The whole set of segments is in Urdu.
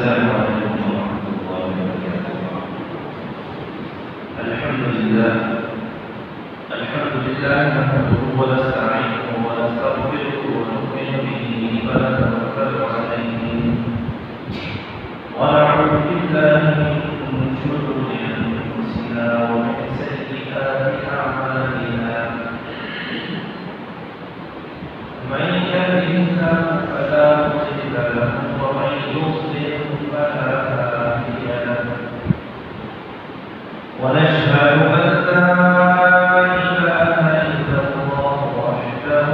السلام عليكم ورحمة الله وبركاته. الحمد لله نحمده ونستعينه ونستغفره ونؤمن به ونتوكل عليه ونعوذ بالله من شرور أنفسنا ومن سيئات أعمالنا. من يهده الله فلا مضل له ومن يضلل فلا هادي له. ونشهد أن لا إله إلا الله وحده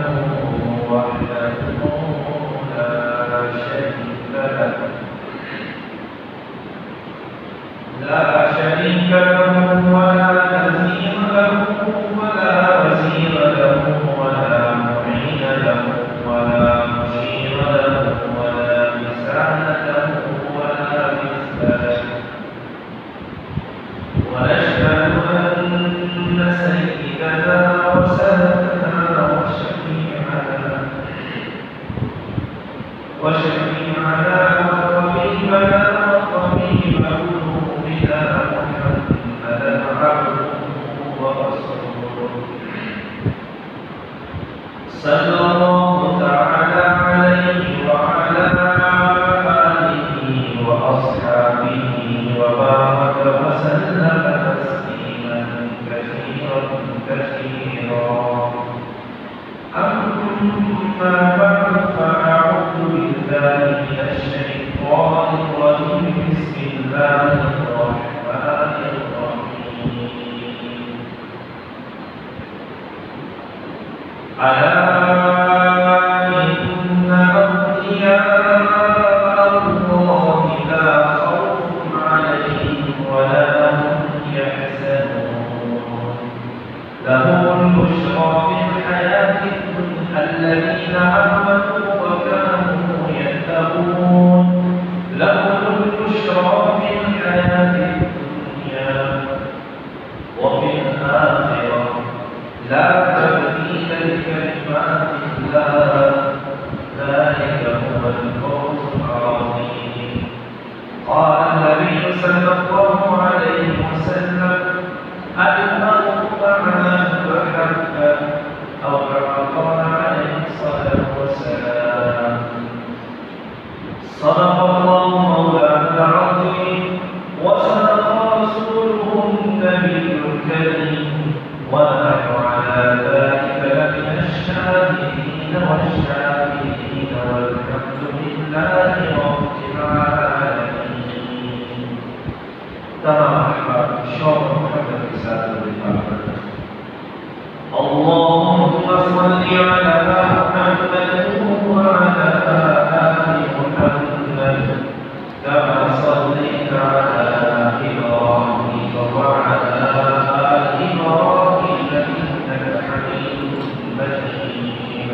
لا شريك له ولا نظير له ولا وزير له ولا معين له ولا مشير له ولا مثال له ولا مثل له. ونشهد أن سيدنا وسندنا وشفيعنا وطبيبنا وطبيب قلوبنا محمدا عبده ورسوله صلى الله تعالى عليه وعلى آله وأصحابه وبارك وسلم تسليما كثيرا. أما بعد فأعوذ بالله من الشيطان الرجيم. بسم الله الرحمن الرحيم. ألا إن أولياء الله لا خوف عليهم ولا هم يحزنون. لهم البشرى في الحياة الدنيا الذين آمنوا وكانوا يتقون. لهم البشرى في الحياة الدنيا وفي الآخرة لا تبديل لكلمات الله ذلك هو الفوز العظيم. قال النبي صلى الله عليه وسلم المرء مع من أحب أو كما قال عليه الصلاة والسلام. صدق الله مولانا العظيم وصدق رسوله النبي الكريم ونحن على ذلك لمن الشاهدين والشاكرين والحمد لله رب العالمين. ترحم شر محمد رسالة الرحمن. اللهم صل على محمد وعلى آل محمد كما صليت على إبراهيم وعلى آل إبراهيم إنك حميد مجيد.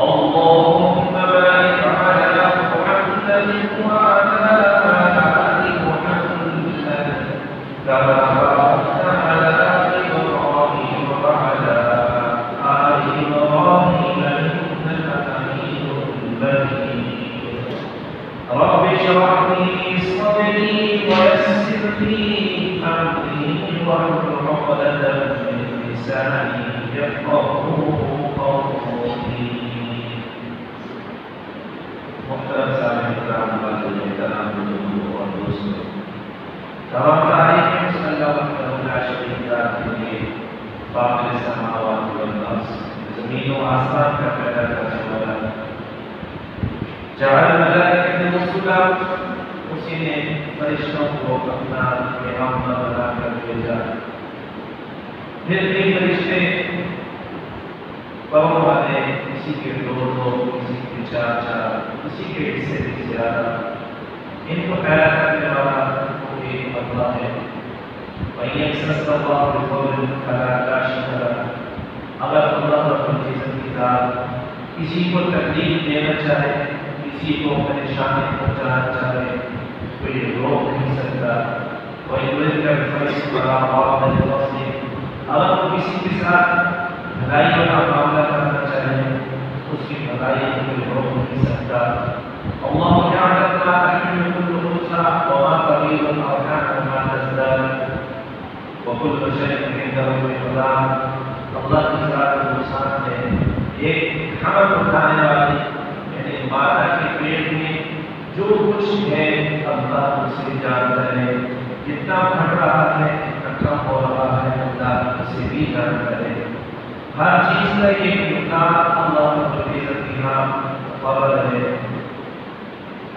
اللهم بارك على محمد وعلى آل محمد كما باركت على إبراهيم وعلى آل إبراهيم إنك حميد مجيد. رب اشرح لي صدري ويسر لي أمري واحلل عقدة من لساني يفقهوا قولي. محترم سامعين الكرام تمام عليكم صلى الله وحده لا شريك له فاطر السماوات والأرض زمین و آسمان کا پیدا کرنے والا. جعل الملائکۃ رسلا اسی نے فرشتوں کو اپنا پیغام بنا کر بھیجا. پھر بھی فرشتے پاؤں والے کسی کے دو کسی کے چار کسی کے حصے سے زیادہ. ان کو پیدا کرنے والا اللہ ہے. وَإِنْ يَمْسَسْكَ اللَّهُ بِضُرٍّ فَلَا كَاشِفَ لَهُ. اگر اللہ رب العزت کی ذات کسی کو تکلیف دینا چاہے, کسی کو پریشانی پہنچانا چاہے تو یہ روک نہیں سکتا. وَإِنْ يُرِدْكَ بِخَيْرٍ فَلَا رَادَّ لِفَضْلِهِ. اگر وہ کسی کے ساتھ بھلائی کا معاملہ کرنا چاہے اس کی بھلائی کو روک نہیں سکتا. اللہ یعلم ما وكل شيء عنده بمقدار. اللہ کی ذات انسان نے ایک حمل اٹھانے والی یعنی مادہ کے پیٹ میں جو کچھ ہے اللہ اسے جانتا ہے، جتنا بڑھ رہا ہے جتنا کم ہو رہا ہے اللہ اسے بھی جانتا ہے. ہر چیز کا ایک مقدار اللہ رب العزت کی یہاں خبر ہے.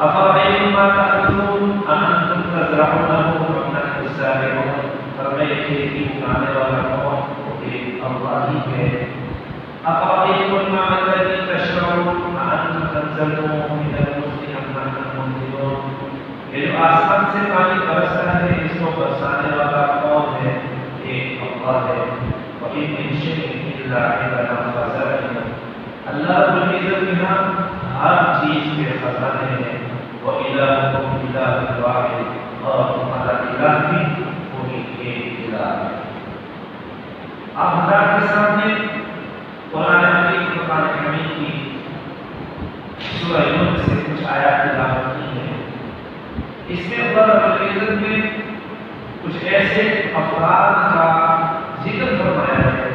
افرأيتم ما تأكلون أأنتم تزرعونه أم نحن الزارعون. فرمائے کھیتی اگانے والا کون؟ ایک اللہ ہی ہے. افرأيتم الماء الذي تشربون أأنتم تنزلتموه من المزن أم نحن المنزلون. یہ جو آسمان سے پانی برس رہا ہے اس کو برسانے والا کون ہے؟ ایک اللہ ہے. وَإِن مِّن شَيْءٍ إِلَّا عِندَنَا خَزَائِنُهُ. اللہ رب العزت کے ہاں ہر چیز کے خزانے ہیں. وَإِلَٰهُكُمْ إِلَٰهٌ وَاحِدٌ. اور تمہارا الہ بھی وہی ایک الہ ہے. آپ حضرات کے سامنے قرآن حکیم قرآن حمید کی سورہ یونس سے کچھ آیات تلاوت کی ہیں. اس میں اللہ رب العزت نے کچھ ایسے افراد کا ذکر فرمایا ہے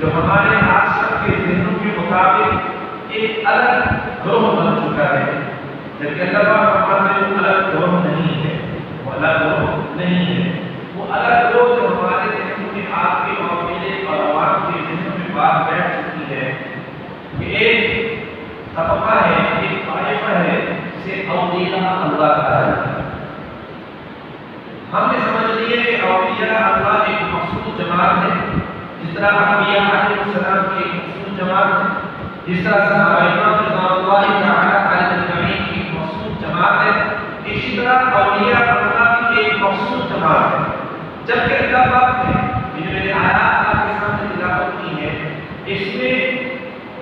جو ہمارے آج تک کے ذہنوں کے مطابق ایک الگ گروہ بن چکا ہے. جبکہ اللہ پاک فرماتے ہیں وہ الگ گروہ نہیں ہے، وہ الگ گروہ نہیں ہے. وہ الگ گروہ جو ہمارے ذہنوں میں آپ کے معاملے اور عوام کے ذہنوں میں بات بیٹھ چکی ہے کہ ایک طبقہ ہے، ایک طائفہ ہے جسے اولیاء اللہ کہا جاتا ہے. ہم نے سمجھ لیے کہ اولیاء اللہ ایک مخصوص جماعت ہے، جس طرح انبیاء علیہ السلام کی ایک مخصوص جماعت ہے، جس طرح صحابہ رضوان اللہ تعالی علیہم اجمعین کی ایک مخصوص جماعت ہے، اسی طرح اولیاء اللہ کی ایک مخصوص جماعت ہے. جبکہ اللہ پاک نے جو میں نے آیات آپ کے سامنے تلاوت کی ہے اس میں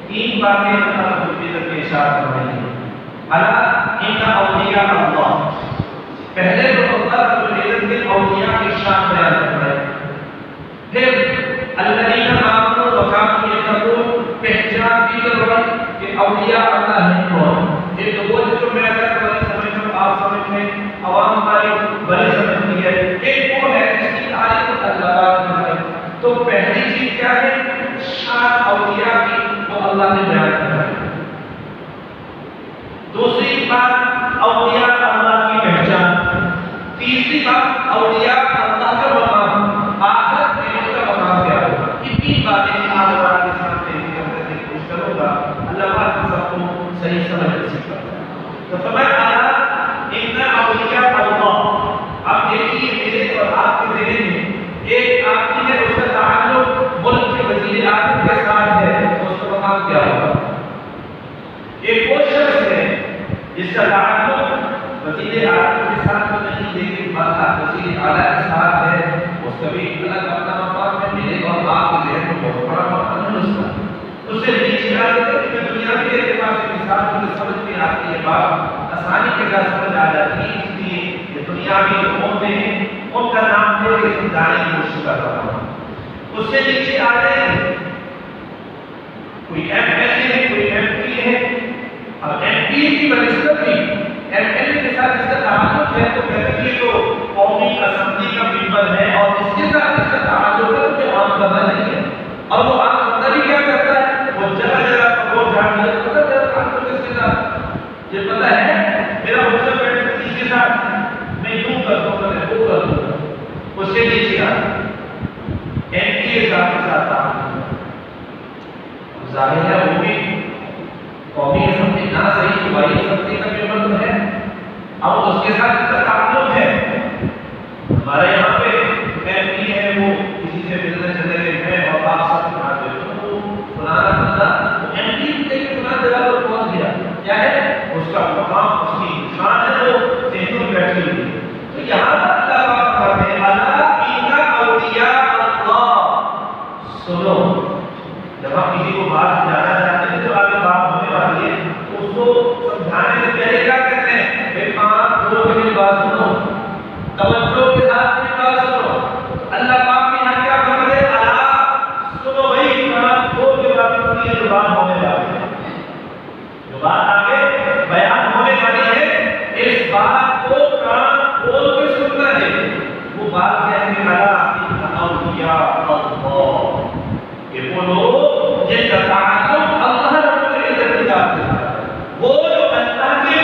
تین باتیں اللہ رب العزت کے ارشاد فرمائی ہیں. الا ان اولیاء اللہ، پہلے تو اللہ رب العزت کے اولیاء کی شان بیان فرمائی. پھر الذین آمنوا وکانوا یتقون، پہچان دی گئی کہ اولیاء اللہ ہیں کون. ایک تو وہ جو میں اگر بڑی سمجھ میں آپ سمجھ میں عوام ہماری بڑی سمجھتی ہے، ایک وہ ہے جس کی تعریف اللہ نے کی. تو پہلی چیز کیا ہے؟ شان اولیاء کی وہ اللہ نے بیان کرائی. دوسری بات اولیاء اللہ کی پہچان. تیسری بات اولیاء اللہ کا مقام، آخرت میں ان کا مقام کیا ہوگا. یہ تین باتیں آج آپ کے سامنے کرنے کی کوشش کروں گا. اللہ پاک ہم سب کو صحیح سمجھ نصیب کرے. تو فرمایا ان اولیاء اللہ. آپ دیکھیے میرے اور آپ کے ذہن میں ایک آدمی ہے اس کا تعلق ملک کے وزیر اعظم کے ساتھ ہے، تو اس کا مقام کیا ہوگا. ایک وہ شخص ہے جس کا تعلق وزیر اعظم کے ساتھ تو نہیں لیکن وزیر اعلیٰ کے ساتھ ہے، اس کا بھی الگ اپنا مقام ہے. میرے اور آپ کے ذہن میں بہت بڑا مقام ہے اس کا. اس سے نیچے آتے ہیں کہ دنیا کے اعتبار سے مثال مجھے سمجھ میں آتی ہے، بات آسانی کے ساتھ سمجھ آ جاتی ہے. اس لیے یہ دنیاوی قومیں ہیں ان کا نام دے کے سمجھانے کی کوشش کر رہا ہوں. اس سے نیچے آتے ہیں کوئی ایم ایل اے ہے، کوئی ایم پی ہے. اب ایم پی کی بنسبت بھی ایم ایل اے کے ساتھ اس کا تعلق ہے تو کہتے ہیں یہ تو قومی اسمبلی کا ممبر ہے اور اس کے ساتھ اس کا تعلق ہے تو عام بندہ نہیں ہے. اور وہ عام بندہ بھی کیا کرتا ہے؟ وہ جگہ جگہ پر ووٹ ڈالتا ہے. پتہ ہے تعلق کس کے ساتھ؟ یہ پتہ ہے میرا حسن بیٹھ کس کے ساتھ میں یوں کر دوں گا وہ کر دوں گا. اس سے نیچے آتا ایم پی کے ساتھ تعلق ظاہر ہے وہ بھی قومی اسمبلی نہ صحیح صوبائی اسمبلی کا ممبر ہے. اب اس کے ساتھ اس کا تعلق ہے. ہمارے یہاں پہ ایم پی ہے وہ کسی سے ملنے چلے گئے ہیں اور آپ سب بناتے ہو تو فلانا بندہ ایم پی کے فلاں جگہ پر پہنچ گیا. کیا ہے اس کا مقام، اس کی شان ہے وہ ذہنوں میں بیٹھی ہوئی ہے. تو یہاں پر اللہ بات کرتے ہیں الا ان اولیاء اللہ. سنو جب آپ کسی کو بات جانا چاہتے ہیں تو آگے بات ہونے والی ہے تو اس کو سمجھانے سے پہلے کیا کہتے ہیں کہ کان کھول کے میری بات سنو، توجہ کے ساتھ میری بات سنو. اللہ پاک نے یہاں کیا فرمایا ہے؟ الا سنو بھائی، کان کھول کے بات سنیے. جو بات ہونے والی ہے، جو بات آگے بیان ہونے والی ہے، اس بات کو کان کھول کے سننا ہے. وہ بات کیا ہے؟ جن کا تعلق اللہ رب العزت کی ذات کے ساتھ ہے، وہ جو اللہ کے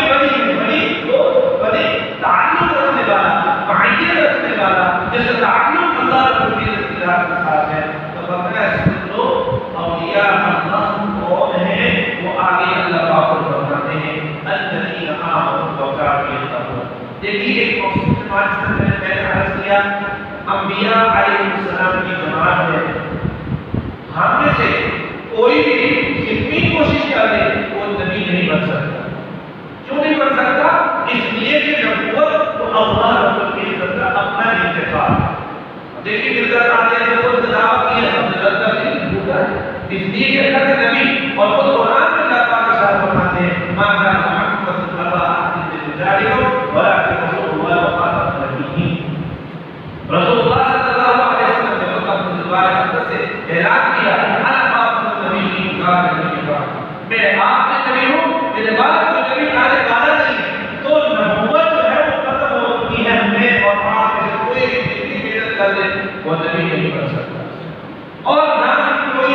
بڑی تعلق رکھنے والا، معیت رکھنے والا، جس کا تعلق اللہ رب العزت کی ذات کے ساتھ ہے، تو فرمایا سن لو اولیاء اللہ کون ہیں؟ وہ آگے اللہ پاک فرماتے ہیں الذین آمنوا وکانوا یتقون۔ دیکھیے ایک مخصوص بات میں نے عرض کیا، انبیاء علیہ السلام کی جماعت ہے، ہم میں سے کوئی بھی کتنی کوشش کرے وہ نبی نہیں بن سکتا۔ کیوں نہیں بن سکتا؟ اس لیے کہ نبوت تو اللہ رب العزت کا اپنا انتخاب ہے۔ دیکھیے مرزا قادری نے خود دعویٰ کیا ہے مرزا نہیں جھوٹا ہے، اس لیے کہ اللہ کے نبی اور خود قرآن میں اللہ پاک ارشاد فرماتے ہیں ما کان محمد ابا احد من رجالکم ولکن رسول اللہ وخاتم النبیین۔ رسول اللہ صلی اللہ علیہ وسلم نے مکہ مکرمہ سے اعلان کیا انا خاتم النبیین قال نبی پاک، میں آپ کے نبی ہوں، میرے بعد کوئی نبی آنے والا نہیں ہے۔ تو نبوت جو ہے وہ ختم ہو چکی ہے، میں اور آپ میں سے کوئی بھی جتنی محنت کر دے وہ نبی نہیں بن سکتا، اور نہ ہی کوئی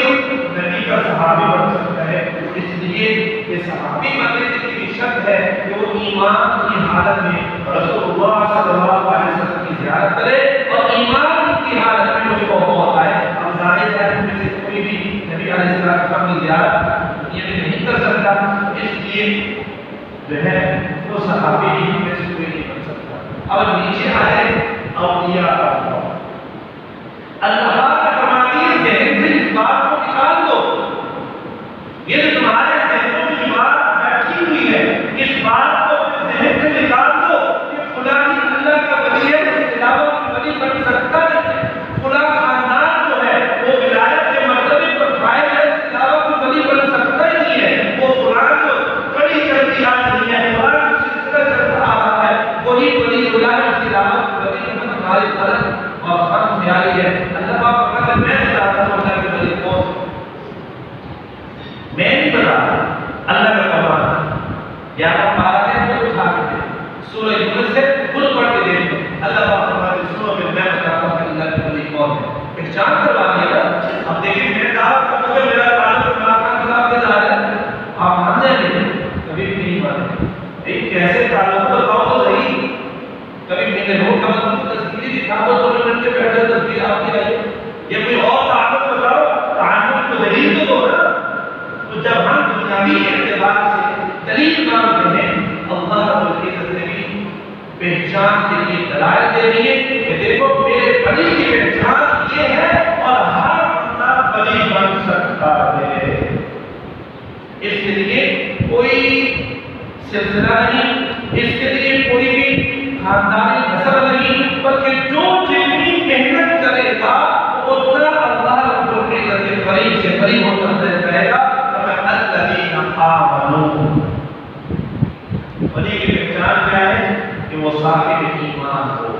نبی کا صحابی بن سکتا ہے۔ اس لیے کہ صحابی بننے کی شرط ہے کہ وہ ایمان کی حالت میں رسول اللہ صلی اللہ علیہ وسلم کی زیارت کرے اور ایمان کی حالت میں اس کو موت آئے۔ اب ظاہر ہے ان میں سے کوئی بھی نبی علیہ السلام کی زیارت یہ نہیں کر سکتا، اس لیے جو ہے وہ صحابی ہی میں سے کوئی نہیں بن سکتا۔ اب نیچے آئے اولیاء اللہ، اللہ کا فرماتی ہے ذہن سے اس بات کو نکال دو، یہ جو تمہارے ذہنوں کی بات بیٹھی ہوئی ہے اس بات کو اپنے ذہن سے نکال دو کہ فلانی اللہ کا ولی ہے، اس کے علاوہ کوئی ولی بن سکتا نہیں ہے، فلاں خاندان جو ہے وہ ولایت کے مرتبے پر فائز ہے، اس کے علاوہ کوئی ولی بن سکتا ہی نہیں ہے، وہ فلاں جو کڑی چلتی آ رہی ہے، فلاں جو سلسلہ چلتا آ رہا ہے وہی ولی ولایت، اس کے علاوہ کوئی ولی بن تمہاری طرف اور خم خیالی ہے۔ اللہ پاک فرماتے ہیں میں بتاتا ہوں اللہ کے ولی کون، میں نہیں بتاتا، اللہ کا کمال ہے۔ یا ہم پارا ہے تو اٹھا کے دیں، سورہ یونس سے خود پڑھ کے دیں، اللہ پاک فرماتے ہیں سنو کہ میں بتاتا ہوں کہ اللہ کے ولی کون ہے، پہچان کروا دیا۔ اب دیکھیں میں دعوت کروں گا میرا تعلق عمران صاحب کے ساتھ ہے، آپ مان جائیں گے؟ کبھی بھی نہیں مانیں گے۔ ایک کیسے تعلق بتاؤ تو صحیح، کبھی میں نے روز کا مطلب تصویری دکھا دو تو منٹ کے بیٹھے تصویر آپ کی آئی، یا کوئی اور تعلق بتاؤ، تعلق کو دلیل تو دو نا۔ تو جب ہم دنیاوی اعتبار سے دلیل مانگتے ہیں، اللہ رب العزت نے بھی پہچان کے لیے دلائل دے دیے کہ دیکھو میرے ولی کی پہچان یہ ہے اور ہر بندہ ولی بن سکتا ہے۔ اس کے لیے کوئی سلسلہ نہیں، اس کے لیے کوئی بھی خاندانی نسل نہیں، بلکہ جو جتنی محنت کرے گا اتنا اللہ رب العزت کے قریب سے قریب ہوتا رہے گا۔ الذین آمنوا، ولی کی پہچان کیا ہے کہ وہ صاحب ایمان ہو،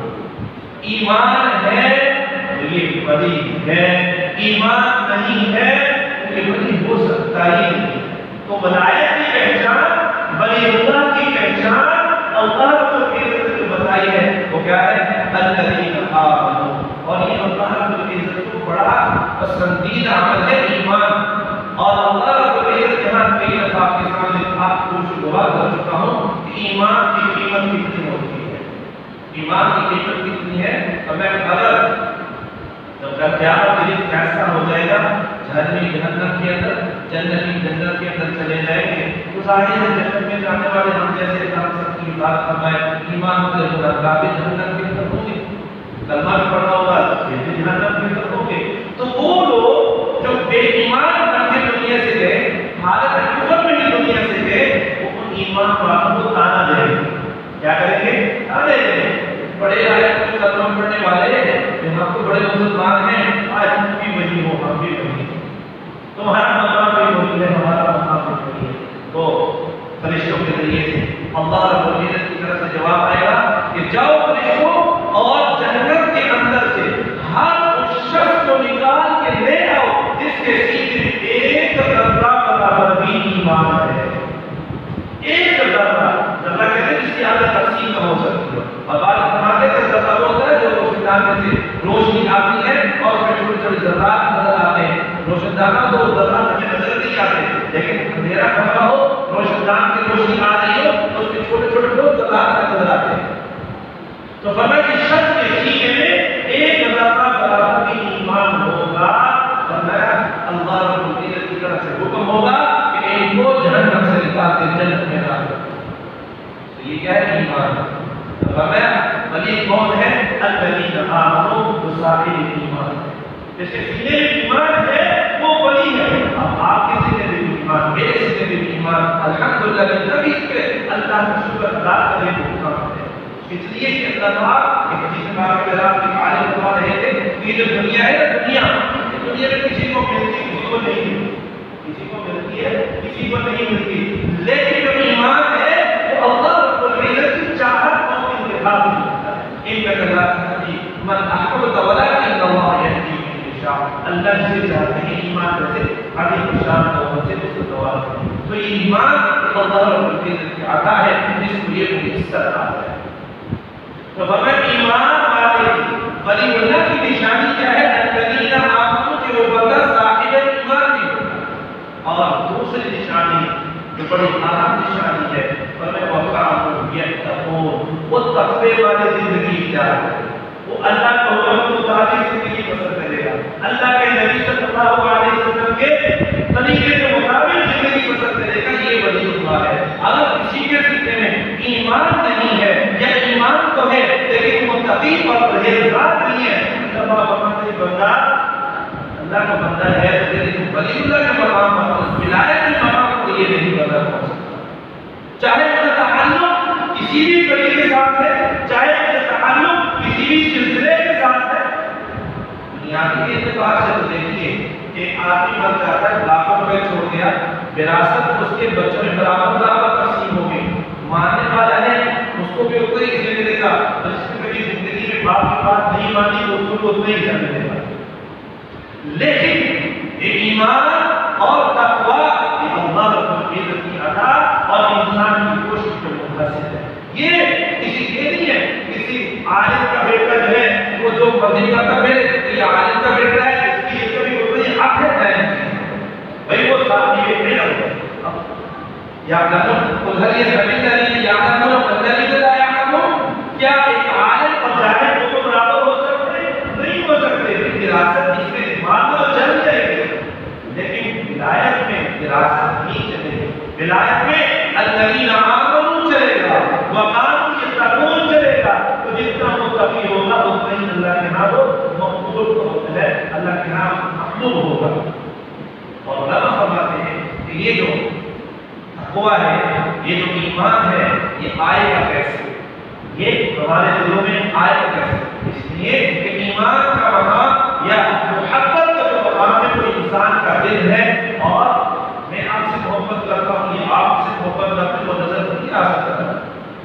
ایمان ہے تو یہ ولی ہے، ایمان نہیں ہے تو یہ ولی ہو سکتا ہی نہیں۔ تو ولایت کی پہچان، ولی اللہ کی پہچان اللہ رب العزت نے بتائی ہے وہ کیا ہے الذین آمنوا، اور یہ اللہ رب العزت کو بڑا پسندیدہ عمل ہے ایمان۔ اور اللہ رب العزت یہاں کئی دفعہ آپ کے سامنے آپ کو شروعات کر چکا ہوں کہ ایمان کی قیمت کتنی ہوتی ہے، ایمان کی قیمت کتنی ہے۔ اور میں اگر جب قیامت کے دن فیصلہ ہو جائے گا جہنمی جہنم کے اندر، جنتی جنت کے اندر چلے جائیں گے، تو ظاہر ہے جنت میں جانے والے ہم جیسے انسان سب کی بات فرمائے ایمان والے ہوگا کافی جہنم کے اندر ہوں گے، کلمہ بھی پڑھنا ہوگا یہ بھی جہنم کے اندر ہوں گے۔ تو وہ لوگ جو بے ایمان بن کے دنیا سے گئے، حالت کفر میں بھی دنیا سے گئے، وہ ان ایمان والوں کو تانا دیں گے، کیا کریں گے؟ تانے دیں گے۔ بڑے آئے کچھ کلمہ پڑھنے والے ہیں کہ ہم تو بڑے مسلمان ہیں، آج تم بھی وہی ہو ہم بھی وہی ہیں، تمہارا مقام بھی وہی ہے ہمارا مقام بھی وہی ہے۔ تو فرشتوں کے ذریعے سے اللہ رب العزت کی طرف سے جواب آئے گا کہ جاؤ فرشتوں اور جنت کے اندر سے ہر اس شخص کو نکال کے لے آؤ جس کے سینے ایک ذرہ برابر بھی ایمان ہے، ایک ذرہ کہتے ہیں جس کی عادت تقسیم نہ ہو سکتی ہے، اور بعض فرماتے ہیں ذرہ ہوتا ہے جو روشنی میں سے روشنی آتی ہے اور اس میں چھوٹے چھوٹے ذرات نظر آتے ہیں، روشن روشندانہ دو ذرات ہمیں نظر نہیں آتے، لیکن اندھیرا کمرہ ہو، روشندان کی روشنی آ رہی ہو تو اس میں چھوٹے چھوٹے دو ذرات نظر آتے ہیں۔ تو فرمایا کہ شخص کے سینے میں ایک ذرہ برابر بھی ایمان ہوگا، فرمایا اللہ رب العزت کی طرف سے حکم ہوگا کہ ان کو جہنم سے نکال کے جنت میں ڈالو۔ تو یہ کیا ہے؟ ایمان۔ فرمایا ولی کون ہے؟ الذین آمنوا بصاحب ایمان، جیسے سینے میں ایمان ہے وہ ولی ہے۔ اب آپ کے سینے میں ایمان، میرے سینے میں ایمان، الحمدللہ نبی پہ اللہ کا شکر ادا کرے وہ کام ہے۔ اس لیے کہ اللہ تعالیٰ ایک حدیث پاک میں آپ کے عالم فرما رہے تھے کہ یہ جو دنیا ہے نا، دنیا میں کسی کو ملتی کسی کو نہیں ملتی، کسی کو ملتی ہے کسی کو نہیں ملتی، لیکن جو ایمان ہے وہ اللہ رب العزت کی چاہت اور انتخاب سے ملتا ہے۔ ان کا کلام ہے من احببت ولکن اللہ یہدی من یشاء، اللہ جسے چاہتے ہیں ایمان جیسے عظیم شان اور سے استوار ہے۔ تو یہ ایمان اللہ رب العزت کی عطا ہے جس کو یہ مقصد آتا ہے۔ تو فرمایا ایمان والے ولی اللہ کی نشانی کیا ہے؟ الذین آمنوا، کہ وہ بندہ صاحب ایمان بھی ہوگا۔ اور دوسری نشانی جو بڑی اہم نشانی ہے، فرمایا وَكَانُوا يَتَّقُونَ، وہ تقوی والے زندگی اختیار کرے، وہ اللہ کو حکم مطابق زندگی بسر کرے گا، اللہ کے نبی صلی اللہ علیہ وسلم کے طریقے کے مطابق زندگی بسر کرے گا، یہ ولی اللہ ہے۔ اگر کسی کے سینے میں ایمان نہیں ہے یا ایمان تو ہے لیکن متقی اور پرہیزگار نہیں ہے، اللہ بندہ اللہ کا بندہ ہے لیکن ولی اللہ کے مقام پر، ولایت کے مقام پر یہ نہیں بندہ پہنچ سکتا، چاہے اس کا تعلق کسی بھی طریقے کے ساتھ ہے، چاہے اس کا تعلق کسی بھی سلسلے کے ساتھ ہے۔ بنیادی اعتبار سے تو دیکھیے ایک آدمی مر جاتا ہے، لاکھوں روپے چھوڑ گیا، وراثت اس کے بچوں میں برابر برابر تقسیم ہو گئی، ماننے والا ہے اس کو بھی اتنا ہی حصہ ملے گا، اور جس نے کبھی زندگی میں باپ کی بات نہیں مانی تو اس کو بھی اتنا ہی حصہ ملے گا۔ لیکن یہ ایمان اور تقوی یہ اللہ رب العزت کی عطا اور انسان کی کوشش پر منحصر ہے۔ یہ کسی کے نہیں ہے، کسی عالم کا بیٹا جو ہے وہ جو مذہب کا ہے یہ عالم کا بیٹا ہے، اس کی اس کا بھی اتنا ہی حق ہے بھائی، وہ صاحب علم یعلمون قل هل يستوي الذين يعلمون والذين لا يعلمون، کیا ایک عالم اور جاہل کو برابر ہو سکتے ہیں؟ نہیں ہو سکتے۔ وراثت اس میں مان لو چل جائے گی، لیکن ولایت میں وراثت نہیں چلے گی، ولایت میں الذین آمنوا چلے گا، وقانوا یتقون چلے گا۔ تو جتنا متقی ہوگا اتنا ہی اللہ کے ہاں مقبول ہوتا ہے، اللہ کے ہاں محبوب ہوگا۔ اور علماء فرماتے ہیں کہ یہ جو تقویٰ ہے، یہ جو ایمان ہے، یہ آئے گا کیسے؟ یہ ہمارے دلوں میں آئے گا کیسے؟ اس لیے کہ ایمان کا مقام یا محبت کا جو مقام ہے وہ انسان کا دل ہے، اور میں آپ سے محبت کرتا ہوں، یہ آپ سے محبت کرتے وہ نظر نہیں آ سکتا،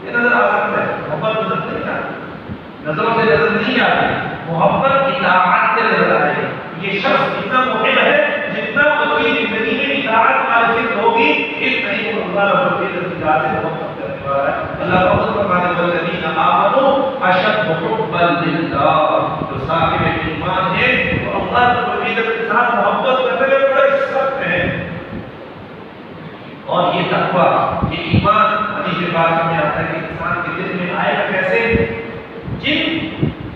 یہ نظر آ سکتا ہے، محبت نظر نہیں آتی، نظروں سے نظر نہیں آتی، محبت اطاعت سے نظر آئے گی۔ یہ شخص اتنا محب ہے جتنا اس کی زندگی میں اطاعت والی ہوگی، اتنا ہی وہ اللہ رب العزت کی ذات سے محبت کرنے والا ہے۔ اللہ تعالیٰ فرماتے ہیں والذین آمنوا اشد حبا للہ، جو صاحب ایمان ہے وہ اللہ رب العزت کے ساتھ محبت کرنے میں بڑے سخت ہیں۔ اور یہ تقویٰ، یہ ایمان حدیث پاک میں آتا ہے کہ انسان کے دل میں آئے گا کیسے؟ جن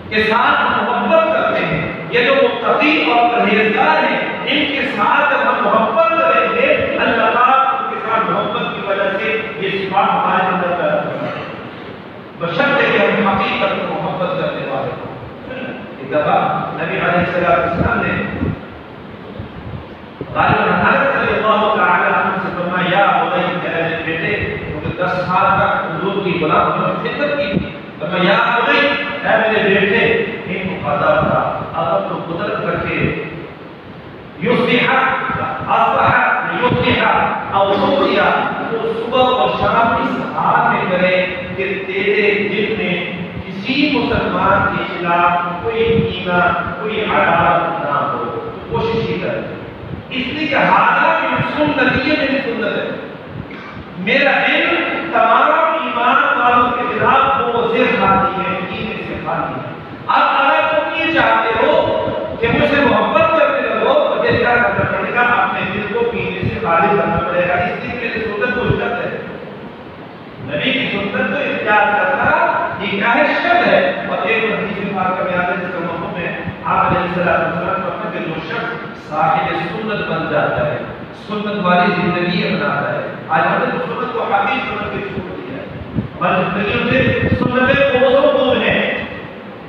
کے ساتھ محبت کرتے ہیں، یہ جو متقی اور پرہیزگار ہیں، ان کے ساتھ جب ہم محبت کریں گے اللہ تعالیٰ ان کے ساتھ محبت کی وجہ سے یہ صفات ہمارے اندر پیدا ہوگی، بشرطے کہ ہم حقیقت میں محبت کرنے والے ہوں۔ ایک دفعہ نبی علیہ السلام نے غالباً حضرت رضی اللہ تعالی عنہ سے فرمایا یا بنی، میرے بیٹے، کیونکہ 10 سال تک حضور کی غلام خدمت کی تھی، فرمایا یا بنی، اے میرے بیٹے، ان کو پتہ تھا اگر تو قدرت رکھے یصبح اصبح یصبح او صبح، تو صبح اور شام اس حال میں کرے کہ تیرے دل میں کسی مسلمان کے خلاف کوئی کینہ، کوئی عداوت نہ ہو، کوشش ہی کر۔ اس لیے کہ حالات میں سنت یہ میری سنت ہے، میرا علم تمام ایمان والوں کے خلاف وہ سے خالی ہے، کینے سے خالی ہے۔ اب اگر تم یہ چاہتے ہو کہ مجھ سے محبت کرتے رہو تو پھر کیا کرنا پڑے خالص کرنا پڑے گا. اس لیے میری سنت کو شرط ہے, نبی کی سنت کو اختیار کرنا یہ کیا ہے, شرط ہے. اور ایک حدیث پاک میں آتا ہے جس کا مفہوم ہے آپ علیہ السلام فرماتے ہیں کہ جو شخص صاحب سنت بن جاتا ہے, سنت والی زندگی اپناتا ہے. آج ہم نے سنت کو حقیقی سنت کے چھوڑ دیا ہے, ہماری زندگیوں سے سنتیں کوسوں دور ہیں.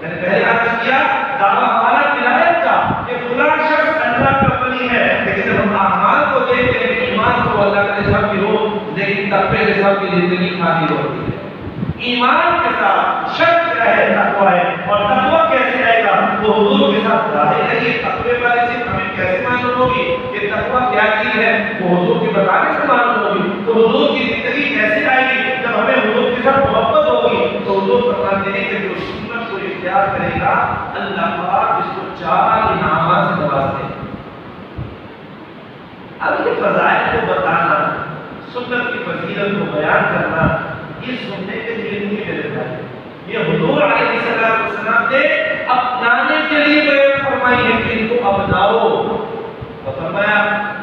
میں نے پہلے عرض کیا دعویٰ ہمارا ولایت کا کہ فلاں شخص اللہ کا ولی ہے, لیکن جب ہم اعمال کو دیکھتے ہیں ایمان تو اللہ کا نصاب کی ہو, لیکن تقوی کے ساتھ کی زندگی خالی ہوتی ہے. ایمان کے ساتھ شک ہے, تقوی ہے, اور تقوی کیسے آئے گا, وہ حضور کے ساتھ ظاہر ہے. یہ تقوی والے سے ہمیں کیسے معلوم ہوگی کہ تقوی کیا چیز ہے, وہ حضور کے بتانے سے معلوم ہوگی. تو حضور کی زندگی کیسے آئے گی, جب ہمیں حضور کے ساتھ محبت ہوگی. تو حضور فرماتے ہیں کہ جو سنت کو اختیار کرے گا اللہ پاک اس کو 4 انعامات سے نوازتے ہیں. اب یہ فضائل کو بتانا, سنت کی فضیلت کو بیان کرنا, یہ سننے کے لیے نہیں میرے بھائی, یہ حضور علیہ السلام نے اپنانے کے لیے بیان فرمائی ہے کہ ان کو اپناؤ. اور فرمایا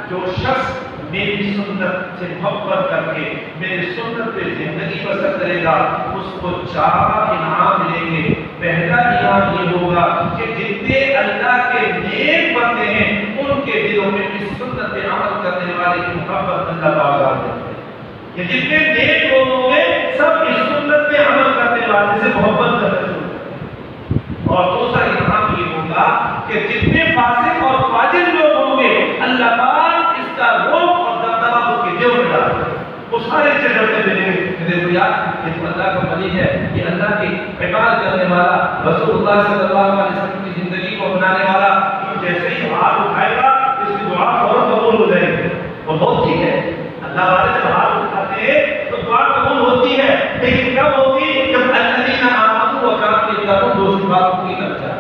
جو شخص میری سنت سے محبت کر کے میری سنت پہ زندگی بسر کرے گا اس کو 4 انعام ملیں گے. پہلا انعام یہ ہوگا کہ جتنے اللہ کے نیک بندے ہیں ان کے دلوں میں اس سنت پہ عمل کرنے والے کی محبت اللہ تعالیٰ کرتے ہیں. یہ جتنے نیک لوگ ہوں گے سب اس سنت پہ عمل کرنے والے سے محبت کرنا شروع کریں گے. اور دوسرا انعام یہ ہوگا کہ جتنے فاسق اور فاجر لوگ ہوں گے اللہ پاک اس کا روح اور دبدبہ اس کے دل میں ڈال دے گا. وہ سارے سے ڈرتے ملیں گے کہ دیکھو یار یہ تو اللہ کا ولی ہے, یہ اللہ کی عبادت کرنے والا, رسول اللہ صلی اللہ علیہ وسلم کی زندگی کو اپنانے والا. جیسے ہی ہاتھ اٹھائے گا اس کی دعا فوراً قبول ہو جائے گی. اور ہوتی ہے, اللہ والے جب ہاتھ اٹھاتے ہیں تو دعا قبول ہوتی ہے, لیکن کب ہوگی جب الذین آمنوا وکانوا یتقون دو صفات پوری کر جائے.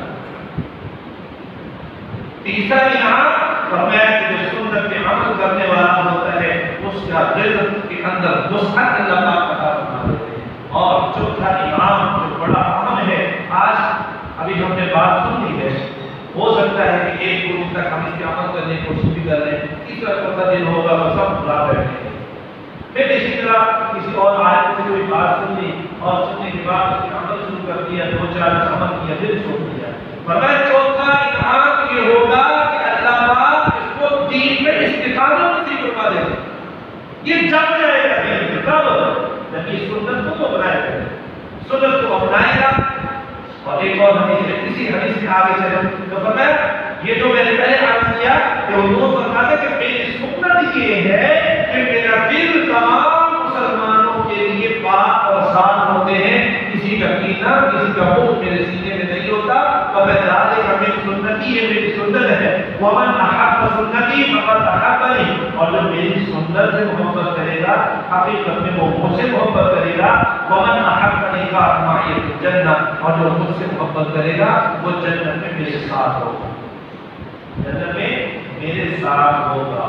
تیسرا انعام فرمایا کہ جو سنت پہ عمل کرنے والا ہوتا ہے اس کا رزق کے اندر وسعت اللہ پاک عطا فرما دیتے ہیں. اور چوتھا انعام جو بڑا اہم ہے, آج ابھی ہم نے بات سن لی ہے, ہو سکتا ہے کہ ایک دو دن تک ہم اس پہ عمل کرنے کی کوشش بھی کر رہے ہیں, تیسرا چوتھا دن ہوگا وہ سب بھلا بیٹھیں گے. پھر اسی طرح کسی اور آیت سے کوئی بات سن لی اور سننے کے بعد اس پہ عمل شروع کر دیا, 2-4 عمل کیا پھر چھوڑ دیا. فرمایا چوتھا انعام یہ ہوگا کہ اللہ پاک اس کو دین میں استقامت نصیب فرما دے گا. یہ جم جائے گا دین میں. کب جب یہ سنت کو اپنائے گا, سنت کو اپنائے گا. اور ایک اور حدیث ہے, اسی حدیث سے آگے چلیں تو فرمایا یہ جو میں نے پہلے عرض کیا کہ حضور فرماتے کہ میری سنت یہ ہے کہ میرا دل تمام مسلمانوں کے لیے پاک اور صاف ہوتے ہیں, کسی کا کینہ کسی کا بغض میرے سینے میں نہیں ہوتا. وَبِذَلِكَ مِنْ سُنَّتِي, یہ میری سنت ہے. وَمَنْ أَحَبَّ سُنَّتِي فَقَدْ أَحَبَّنِي, اور جو میری سنت سے محبت کرے گا حقیقت میں وہ مجھ سے محبت کرے گا. وَمَنْ أَحَبَّنِي كَانَ مَعِيَ فِي الْجَنَّةِ, اور جو مجھ سے محبت کرے گا وہ جنت میں میرے ساتھ ہوگا, جنت میں میرے ساتھ ہوگا.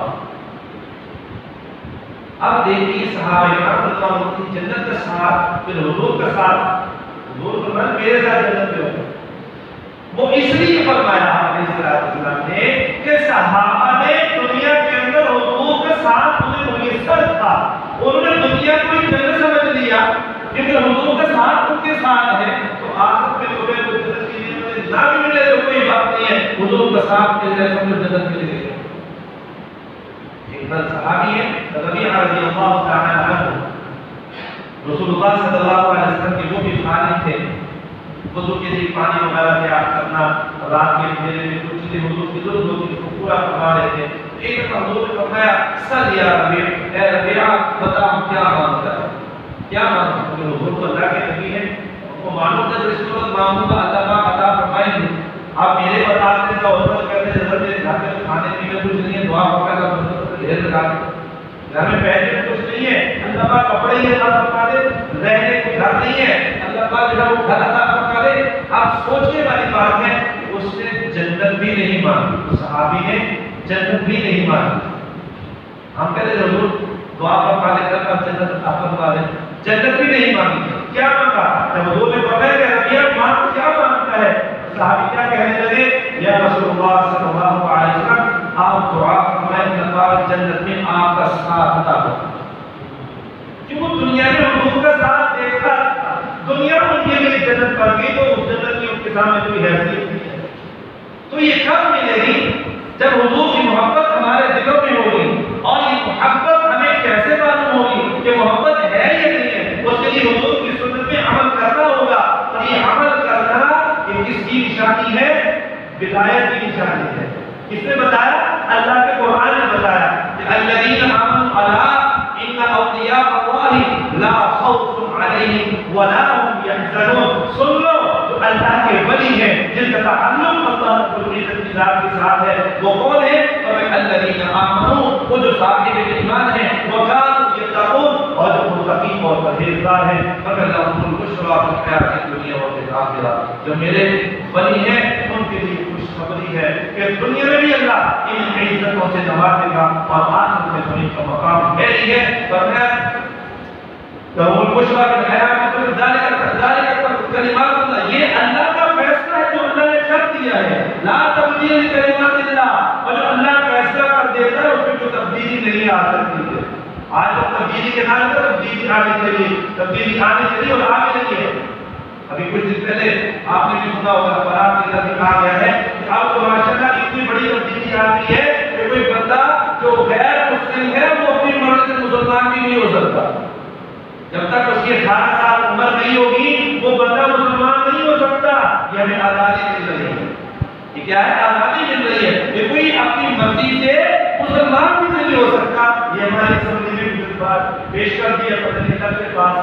اب دیکھیے صحابہ کرام رضی اللہ عنہم کی جنت کا ساتھ, پھر حضور کا ساتھ. حضور فرمایا میرے ساتھ جنت میں ہوگا. وہ اس لیے فرمایا علیہ السلام نے کہ صحابہ نے دنیا کے اندر حضور کے ساتھ انہیں میسر تھا, انہوں نے دنیا کو ایک جنت سمجھ لیا کیونکہ حضور کے ساتھ ان کے ساتھ ہے. تو آخرت میں تمہیں تو جنت کی نعمتیں نہ بھی ملے تو کوئی بات نہیں ہے, حضور کا ساتھ مل جائے سمجھو جنت مل گئی. ایک بار صحابی ہے ربیعہ رضی اللہ تعالی عنہ, رسول اللہ صلی اللہ علیہ وسلم کے جو بھی خادم تھے, وضو کے لیے پانی وغیرہ تیار کرنا, رات کے اندھیرے میں کچھ چیزیں حضور کی ضرورت ہوتی ہے پورا کروا لیتے. ایک دفعہ حضور نے فرمایا سل یا ربیع, اے ربیع بتا کیا مانگتا ہے, کیا مانگتا ہے. حضور کو اللہ کے نبی ہے, وہ معلوم تھا جس صورت مانگوں گا اللہ پاک عطا فرمائیں گے. آپ میرے بتاتے کا عذر کرتے نظر میں گھر میں کھانے پینے کچھ نہیں ہے, دعا فرمائے گا مطلب ڈھیر لگا دے, گھر میں پہننے کچھ نہیں ہے, اللہ پاک کپڑے ہی عطا فرما دے, رہنے کو گھر نہیں ہے, اللہ پاک جو ہے وہ گھر عطا فرما دے. آپ سوچنے والی بات ہے اس نے جنت بھی نہیں مانگی, صحابی نے جنت بھی نہیں مانگی. ہم کہتے ہیں حضور دعا فرما لے کر اب جنت عطا فرما دے, جنت بھی نہیں مانگی. کیا مانگا؟ جب حضور نے فرمایا کہ ربیع مان کیا مانگتا ہے, صحابی کیا کہنے لگے, یا رسول اللہ صلی اللہ علیہ وسلم آپ دعا فرمائیں پاک جنت میں آپ کا ساتھ عطا کرے. کیوں دنیا میں حضور کا ساتھ دیکھا, دنیا میں ان کے لیے جنت پا گئی تو اس جنت کی ان کے سامنے کوئی حیثیت نہیں ہے. تو یہ کب ملے گی؟ جب حضور کی محبت ہمارے دلوں میں ہوگی. اور یہ محبت ہمیں کیسے معلوم ہوگی کہ محبت ہے یا نہیں ہے؟ اس کے لیے حضور کی سنت میں عمل کرنا ہوگا. اور یہ عمل کرنا یہ کس کی نشانی ہے؟ ولایت کی نشانی ہے. کس نے بتایا؟ اللہ کے قرآن نے بتایا کہ الذین آمنوا ان اولیاء اللہ لا خوف علیہم ولا هم يحزنون. سن لو جو اللہ کے ولی ہیں جن کا تعلق اللہ رب العزت کی ذات کے ساتھ ہے, وہ کون ہے؟ اور الذین آمنوا, وہ جو صاحب ایمان ہیں, وکانوا یتقون, اور جو متقی اور پرہیزگار ہیں. فقط لهم البشریٰ فی الحیاۃ الدنیا وفی الآخرہ. جو میرے ولی ہیں ان کے لیے خوشخبری ہے کہ دنیا میں بھی اللہ ان عزتوں سے نوازے گا اور آخرت میں ان کا مقام ہے ہی ہے. فرمایا لهم البشریٰ فی الحیاۃ الدنیا کلمات اللہ, یہ اللہ کا فیصلہ ہے جو اللہ نے کر دیا ہے. لا تبدیل لکلمات اللہ, اور جو اللہ فیصلہ کر دیتا ہے اس میں کوئی تبدیلی نہیں آ سکتی ہے. آج تو تبدیلی کے نام پر تبدیلی آنے کے لیے اور آگے نہیں ہے. ابھی کچھ دن پہلے آپ نے بھی سنا ہوگا برات کے اندر کہا گیا ہے کہ اب تو ماشاءاللہ اتنی بڑی تبدیلی آتی ہے کہ کوئی بندہ جو غیر مسلم ہے وہ اپنی مرضی سے مسلمان بھی نہیں ہو سکتا. جب تک اس کی 18 سال عمر نہیں ہوگی وہ بندہ مسلمان نہیں ہو سکتا. یہ ہمیں آزادی مل رہی ہے. یہ کیا ہے؟ آزادی مل رہی ہے کہ کوئی اپنی مرضی سے مسلمان بھی نہیں ہو سکتا. یہ ہماری سمجھ میں بات پیش کر دی ہے. پتہ نہیں کے پاس